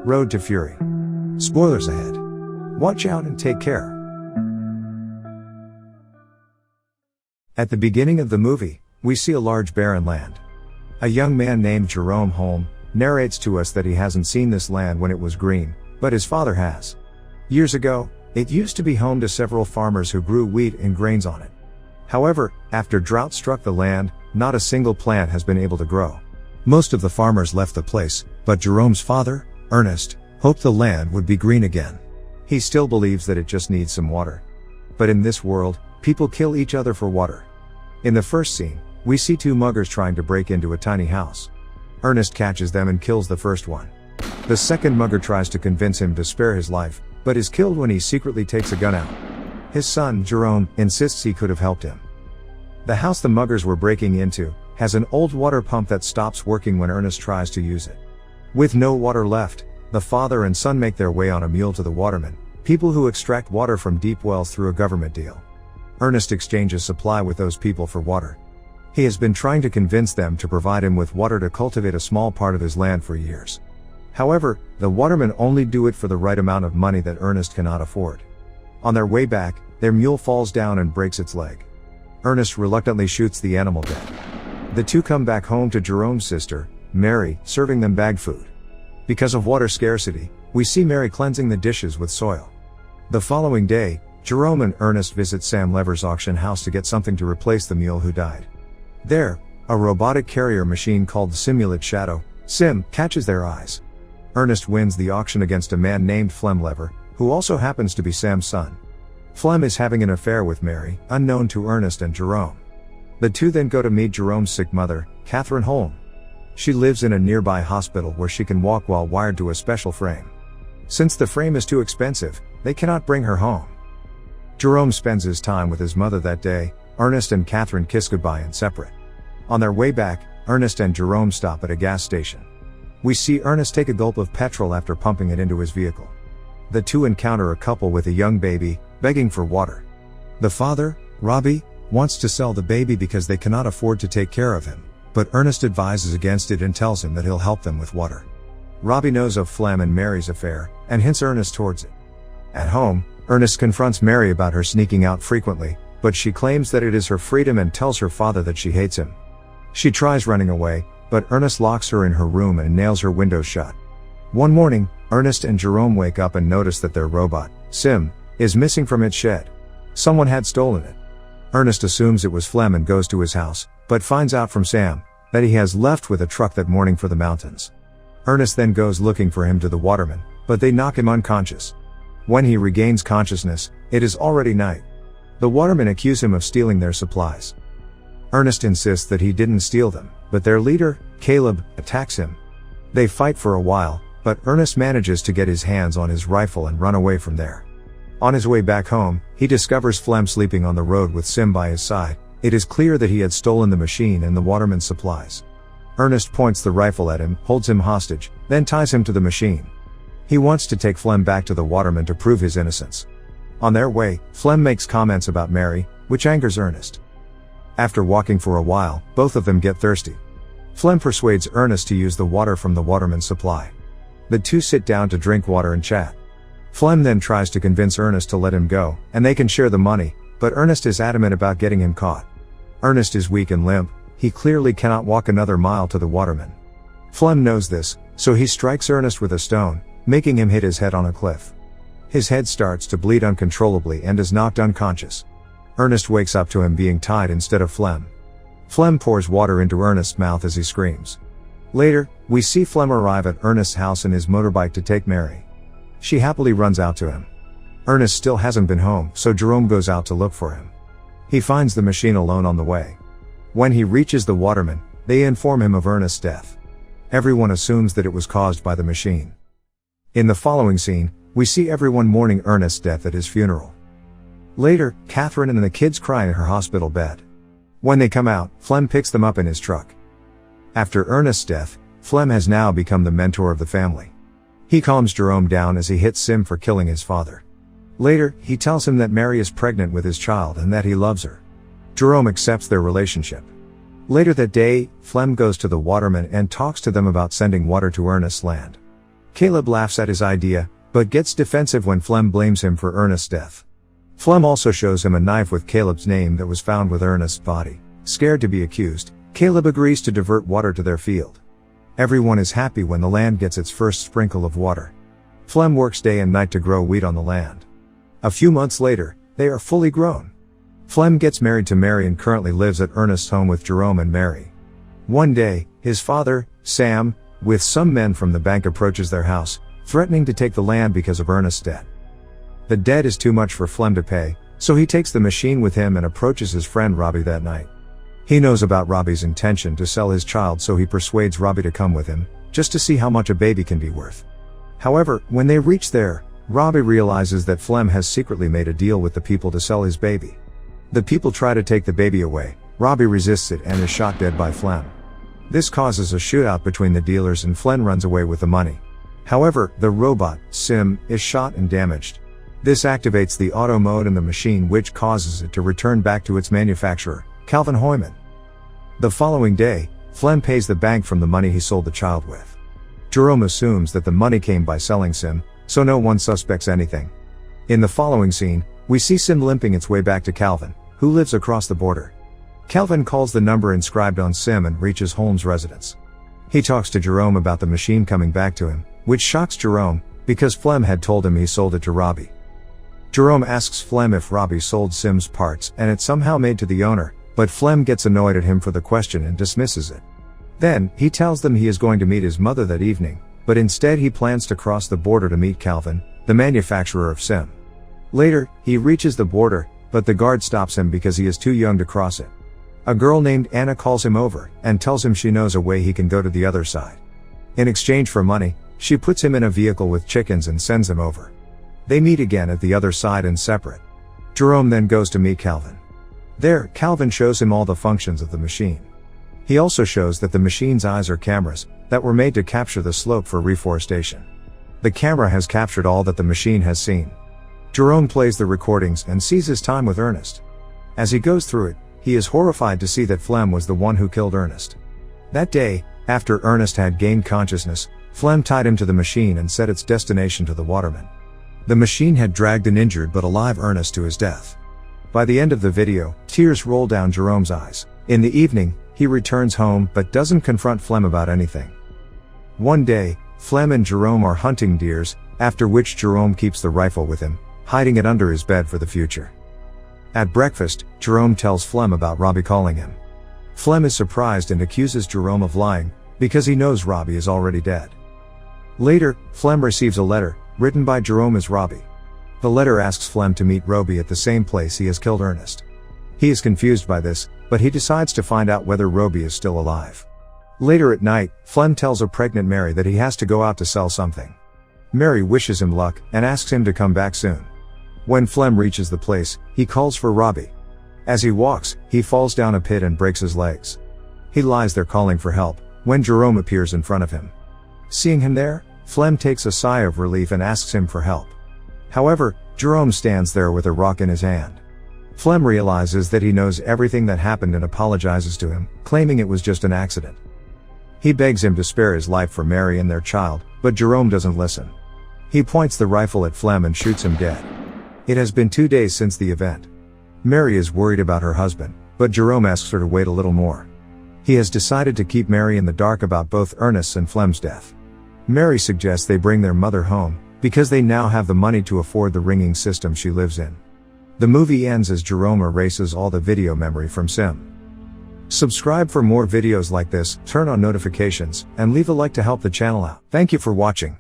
Road to Fury. Spoilers ahead. Watch out and take care. At the beginning of the movie, we see a large barren land. A young man named Jerome Holm narrates to us that he hasn't seen this land when it was green, but his father has. Years ago, it used to be home to several farmers who grew wheat and grains on it. However, after drought struck the land, not a single plant has been able to grow. Most of the farmers left the place, but Jerome's father, Ernest, hoped the land would be green again. He still believes that it just needs some water. But in this world, people kill each other for water. In the first scene, we see two muggers trying to break into a tiny house. Ernest catches them and kills the first one. The second mugger tries to convince him to spare his life, but is killed when he secretly takes a gun out. His son, Jerome, insists he could have helped him. The house the muggers were breaking into has an old water pump that stops working when Ernest tries to use it. With no water left, the father and son make their way on a mule to the watermen, people who extract water from deep wells through a government deal. Ernest exchanges supply with those people for water. He has been trying to convince them to provide him with water to cultivate a small part of his land for years. However, the watermen only do it for the right amount of money that Ernest cannot afford. On their way back, their mule falls down and breaks its leg. Ernest reluctantly shoots the animal dead. The two come back home to Jerome's sister, Mary, serving them bagged food. Because of water scarcity, we see Mary cleansing the dishes with soil. The following day, Jerome and Ernest visit Sam Lever's auction house to get something to replace the mule who died. There, a robotic carrier machine called the Simulate Shadow, Sim, catches their eyes. Ernest wins the auction against a man named Flem Lever, who also happens to be Sam's son. Flem is having an affair with Mary, unknown to Ernest and Jerome. The two then go to meet Jerome's sick mother, Catherine Holm. She lives in a nearby hospital where she can walk while wired to a special frame. Since the frame is too expensive, they cannot bring her home. Jerome spends his time with his mother that day. Ernest and Catherine kiss goodbye and separate. On their way back, Ernest and Jerome stop at a gas station. We see Ernest take a gulp of petrol after pumping it into his vehicle. The two encounter a couple with a young baby, begging for water. The father, Robbie, wants to sell the baby because they cannot afford to take care of him, but Ernest advises against it and tells him that he'll help them with water. Robbie knows of Flem and Mary's affair, and hints Ernest towards it. At home, Ernest confronts Mary about her sneaking out frequently, but she claims that it is her freedom and tells her father that she hates him. She tries running away, but Ernest locks her in her room and nails her windows shut. One morning, Ernest and Jerome wake up and notice that their robot, Sim, is missing from its shed. Someone had stolen it. Ernest assumes it was Flem and goes to his house, but finds out from Sam that he has left with a truck that morning for the mountains. Ernest then goes looking for him to the watermen, but they knock him unconscious. When he regains consciousness, it is already night. The watermen accuse him of stealing their supplies. Ernest insists that he didn't steal them, but their leader, Caleb, attacks him. They fight for a while, but Ernest manages to get his hands on his rifle and run away from there. On his way back home, he discovers Flem sleeping on the road with Sim by his side. It is clear that he had stolen the machine and the waterman's supplies. Ernest points the rifle at him, holds him hostage, then ties him to the machine. He wants to take Flem back to the waterman to prove his innocence. On their way, Flem makes comments about Mary, which angers Ernest. After walking for a while, both of them get thirsty. Flem persuades Ernest to use the water from the waterman's supply. The two sit down to drink water and chat. Flem then tries to convince Ernest to let him go, and they can share the money, but Ernest is adamant about getting him caught. Ernest is weak and limp. He clearly cannot walk another mile to the waterman. Flem knows this, so he strikes Ernest with a stone, making him hit his head on a cliff. His head starts to bleed uncontrollably and is knocked unconscious. Ernest wakes up to him being tied instead of Flem. Flem pours water into Ernest's mouth as he screams. Later, we see Flem arrive at Ernest's house in his motorbike to take Mary. She happily runs out to him. Ernest still hasn't been home, so Jerome goes out to look for him. He finds the machine alone on the way. When he reaches the watermen, they inform him of Ernest's death. Everyone assumes that it was caused by the machine. In the following scene, we see everyone mourning Ernest's death at his funeral. Later, Catherine and the kids cry in her hospital bed. When they come out, Flem picks them up in his truck. After Ernest's death, Flem has now become the mentor of the family. He calms Jerome down as he hits Sim for killing his father. Later, he tells him that Mary is pregnant with his child and that he loves her. Jerome accepts their relationship. Later that day, Flem goes to the watermen and talks to them about sending water to Ernest's land. Caleb laughs at his idea, but gets defensive when Flem blames him for Ernest's death. Flem also shows him a knife with Caleb's name that was found with Ernest's body. Scared to be accused, Caleb agrees to divert water to their field. Everyone is happy when the land gets its first sprinkle of water. Flem works day and night to grow wheat on the land. A few months later, they are fully grown. Flem gets married to Mary and currently lives at Ernest's home with Jerome and Mary. One day, his father, Sam, with some men from the bank approaches their house, threatening to take the land because of Ernest's debt. The debt is too much for Flem to pay, so he takes the machine with him and approaches his friend Robbie that night. He knows about Robbie's intention to sell his child, so he persuades Robbie to come with him, just to see how much a baby can be worth. However, when they reach there, Robbie realizes that Flem has secretly made a deal with the people to sell his baby. The people try to take the baby away, Robbie resists it and is shot dead by Flem. This causes a shootout between the dealers and Flem runs away with the money. However, the robot, Sim, is shot and damaged. This activates the auto mode in the machine, which causes it to return back to its manufacturer, Calvin Hoyman. The following day, Flem pays the bank from the money he sold the child with. Jerome assumes that the money came by selling Sim, so no one suspects anything. In the following scene, we see Sim limping its way back to Calvin, who lives across the border. Calvin calls the number inscribed on Sim and reaches Holmes' residence. He talks to Jerome about the machine coming back to him, which shocks Jerome, because Flem had told him he sold it to Robbie. Jerome asks Flem if Robbie sold Sim's parts and it somehow made to the owner, but Flem gets annoyed at him for the question and dismisses it. Then, he tells them he is going to meet his mother that evening, but instead he plans to cross the border to meet Calvin, the manufacturer of Sim. Later, he reaches the border, but the guard stops him because he is too young to cross it. A girl named Anna calls him over, and tells him she knows a way he can go to the other side. In exchange for money, she puts him in a vehicle with chickens and sends him over. They meet again at the other side and separate. Jerome then goes to meet Calvin. There, Calvin shows him all the functions of the machine. He also shows that the machine's eyes are cameras, that were made to capture the slope for reforestation. The camera has captured all that the machine has seen. Jerome plays the recordings and sees his time with Ernest. As he goes through it, he is horrified to see that Flem was the one who killed Ernest. That day, after Ernest had gained consciousness, Flem tied him to the machine and set its destination to the waterman. The machine had dragged an injured but alive Ernest to his death. By the end of the video, tears roll down Jerome's eyes. In the evening, he returns home but doesn't confront Flem about anything. One day, Flem and Jerome are hunting deers, after which Jerome keeps the rifle with him, hiding it under his bed for the future. At breakfast, Jerome tells Flem about Robbie calling him. Flem is surprised and accuses Jerome of lying, because he knows Robbie is already dead. Later, Flem receives a letter, written by Jerome as Robbie. The letter asks Flem to meet Robbie at the same place he has killed Ernest. He is confused by this, but he decides to find out whether Robbie is still alive. Later at night, Flem tells a pregnant Mary that he has to go out to sell something. Mary wishes him luck, and asks him to come back soon. When Flem reaches the place, he calls for Robbie. As he walks, he falls down a pit and breaks his legs. He lies there calling for help, when Jerome appears in front of him. Seeing him there, Flem takes a sigh of relief and asks him for help. However, Jerome stands there with a rock in his hand. Flem realizes that he knows everything that happened and apologizes to him, claiming it was just an accident. He begs him to spare his life for Mary and their child, but Jerome doesn't listen. He points the rifle at Flem and shoots him dead. It has been 2 days since the event. Mary is worried about her husband, but Jerome asks her to wait a little more. He has decided to keep Mary in the dark about both Ernest's and Flem's death. Mary suggests they bring their mother home, because they now have the money to afford the ringing system she lives in. The movie ends as Jerome erases all the video memory from Sim. Subscribe for more videos like this, turn on notifications, and leave a like to help the channel out. Thank you for watching.